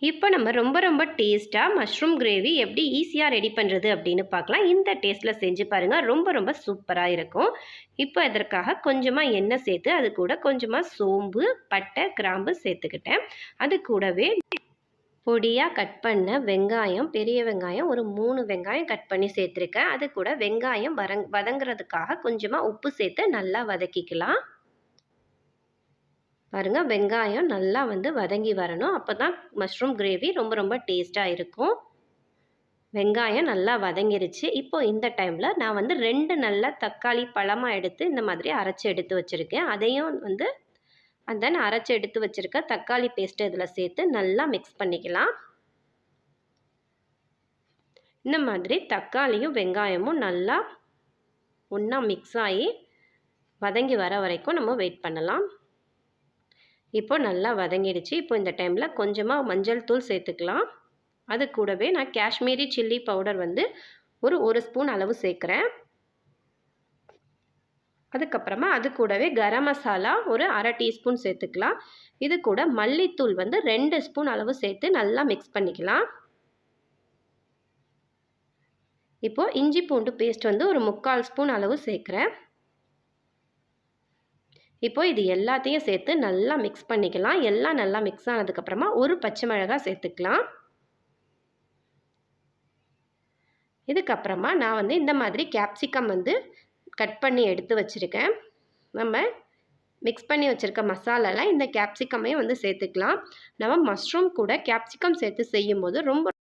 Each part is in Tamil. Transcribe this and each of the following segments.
இப்போ நம்ம ரொம்ப டேஸ்ட்டாக மஷ்ரூம் கிரேவி எப்படி ஈஸியாக ரெடி பண்ணுறது அப்படின்னு பார்க்கலாம். இந்த டேஸ்ட்டில் செஞ்சு பாருங்கள். ரொம்ப சூப்பராக இருக்கும். இப்போ இதற்காக கொஞ்சமாக எண்ணெய் சேர்த்து அது கூட கொஞ்சமாக சோம்பு, பட்டை, கிராம்பு சேர்த்துக்கிட்டேன். அது கூடவே பொடியாக கட் பண்ண வெங்காயம், பெரிய வெங்காயம் ஒரு 3 வெங்காயம் கட் பண்ணி சேர்த்துருக்கேன். அது கூட வெங்காயம் வதங்குறதுக்காக கொஞ்சமாக உப்பு சேர்த்து நல்லா வதக்கிக்கலாம். பாருங்கள், வெங்காயம் நல்லா வதங்கி வரணும். அப்போ தான் மஷ்ரூம் கிரேவி ரொம்ப டேஸ்ட்டாக இருக்கும். வெங்காயம் நல்லா வதங்கிருச்சு. இப்போது இந்த டைமில் நான் 2 நல்ல தக்காளி பழமாக எடுத்து இந்த மாதிரி அரைச்சி எடுத்து வச்சுருக்கேன். அதையும் தென் அரைச்சி எடுத்து வச்சுருக்க தக்காளி பேஸ்ட்டு இதில் சேர்த்து நல்லா மிக்ஸ் பண்ணிக்கலாம். இந்த மாதிரி தக்காளியும் வெங்காயமும் நல்லா ஒன்றா மிக்ஸ் ஆகி வதங்கி வர வரைக்கும் நம்ம வெயிட் பண்ணலாம். இப்போ நல்லா வதங்கிடுச்சு. இப்போ இந்த டைமில் கொஞ்சமாக மஞ்சள் தூள் சேர்த்துக்கலாம். அது கூடவே நான் காஷ்மீரி சில்லி பவுடர் ஒரு ஸ்பூன் அளவு சேர்க்குறேன். அதுக்கப்புறமா அது கூடவே கரம் மசாலா ஒரு அரை டீஸ்பூன் சேர்த்துக்கலாம். இது கூட மல்லித்தூள் 2 ஸ்பூன் அளவு சேர்த்து நல்லா மிக்ஸ் பண்ணிக்கலாம். இப்போது இஞ்சி பூண்டு பேஸ்ட் ஒரு 3/4 ஸ்பூன் அளவு சேர்க்குறேன். இப்போ இது எல்லாத்தையும் சேர்த்து நல்லா மிக்ஸ் பண்ணிக்கலாம். எல்லாம் நல்லா மிக்ஸ் ஆனதுக்கப்புறமா ஒரு பச்சை மிளகாய் சேர்த்துக்கலாம். இதுக்கப்புறமா நான் இந்த மாதிரி கேப்சிகம் கட் பண்ணி எடுத்து வச்சுருக்கேன். நம்ம மிக்ஸ் பண்ணி வச்சுருக்க மசாலாலாம் இந்த கேப்சிகமே சேர்த்துக்கலாம். நம்ம மஷ்ரூம் கூட கேப்சிகம் சேர்த்து செய்யும்போது ரொம்ப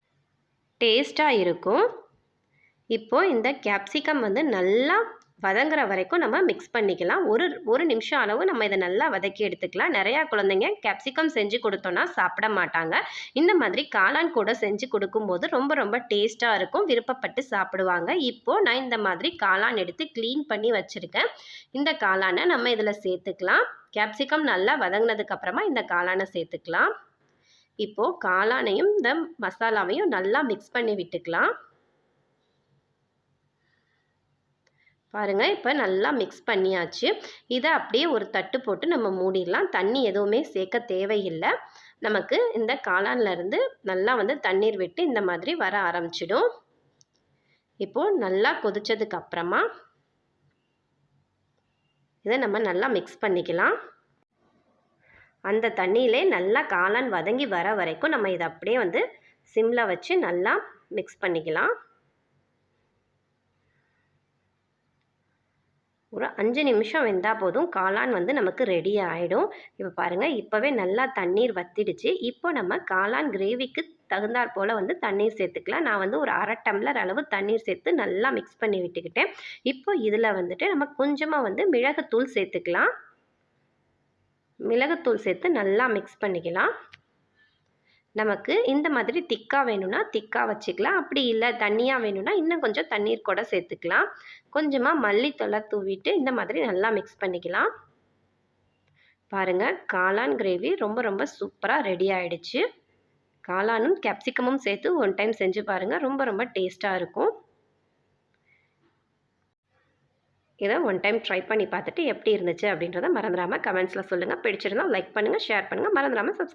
டேஸ்ட்டாக இருக்கும். இப்போது இந்த கேப்சிகம் நல்லா வதங்குற வரைக்கும் நம்ம மிக்ஸ் பண்ணிக்கலாம். ஒரு நிமிஷம் அளவு நம்ம இதை நல்லா வதக்கி எடுத்துக்கலாம். நிறையா குழந்தைங்க கேப்சிகம் செஞ்சு கொடுத்தோன்னா சாப்பிட மாட்டாங்க. இந்த மாதிரி காளான் கூட செஞ்சு கொடுக்கும்போது ரொம்ப டேஸ்ட்டாக இருக்கும். விருப்பப்பட்டு சாப்பிடுவாங்க. இப்போது நான் இந்த மாதிரி காளான் எடுத்து க்ளீன் பண்ணி வச்சுருக்கேன். இந்த காளானை நம்ம இதில் சேர்த்துக்கலாம். கேப்சிகம் நல்லா வதங்கினதுக்கப்புறமா இந்த காளானை சேர்த்துக்கலாம். இப்போது காளானையும் இந்த மசாலாவையும் நல்லா மிக்ஸ் பண்ணி விட்டுக்கலாம். பாருங்கள், இப்போ நல்லா மிக்ஸ் பண்ணியாச்சு. இதை அப்படியே ஒரு தட்டு போட்டு நம்ம மூடிடலாம். தண்ணி எதுவுமே சேர்க்க தேவையில்லை. நமக்கு இந்த காளான்லேருந்து நல்லா தண்ணீர் விட்டு இந்த மாதிரி வர ஆரம்பிச்சிடும். இப்போது நல்லா கொதிச்சதுக்கு அப்புறமா இதை நம்ம நல்லா மிக்ஸ் பண்ணிக்கலாம். அந்த தண்ணியிலே நல்லா காளான் வதங்கி வர வரைக்கும் நம்ம இதை அப்படியே சிம்மில் வச்சு நல்லா மிக்ஸ் பண்ணிக்கலாம். ஒரு 5 நிமிஷம் வெந்தால் போதும். காளான் நமக்கு ரெடி ஆகிடும். இப்போ பாருங்கள், இப்போவே நல்லா தண்ணீர் வற்றிடுச்சு. இப்போ நம்ம காளான் கிரேவிக்கு தகுந்தாற் போல் தண்ணீர் சேர்த்துக்கலாம். நான் ஒரு அரை டம்ளர் அளவு தண்ணீர் சேர்த்து நல்லா மிக்ஸ் பண்ணி விட்டுக்கிட்டேன். இப்போ இதில் நம்ம கொஞ்சமாக மிளகுத்தூள் சேர்த்துக்கலாம். மிளகுத்தூள் சேர்த்து நல்லா மிக்ஸ் பண்ணிக்கலாம். நமக்கு இந்த மாதிரி திக்காக வேணும்னா திக்காக வச்சுக்கலாம். அப்படி இல்லை தண்ணியாக வேணும்னா இன்னும் கொஞ்சம் தண்ணீர் கூட சேர்த்துக்கலாம். கொஞ்சமாக மல்லித்தழை தூவிட்டு இந்த மாதிரி நல்லா மிக்ஸ் பண்ணிக்கலாம். பாருங்கள், காளான் கிரேவி ரொம்ப சூப்பராக ரெடி ஆகிடுச்சு. காளானும் கேப்சிகமும் சேர்த்து ஒன் டைம் செஞ்சு பாருங்கள். ரொம்ப டேஸ்ட்டாக இருக்கும். இதை ஒன் டைம் ட்ரை பண்ணி பார்த்துட்டு எப்படி இருந்துச்சு அப்படின்றத மறந்துடாமல் கமெண்ட்ஸில் சொல்லுங்கள். பிடிச்சிருந்தால் லைக் பண்ணுங்கள், ஷேர் பண்ணுங்கள். மறந்துடாமல் சப்ஸ்கிரைப்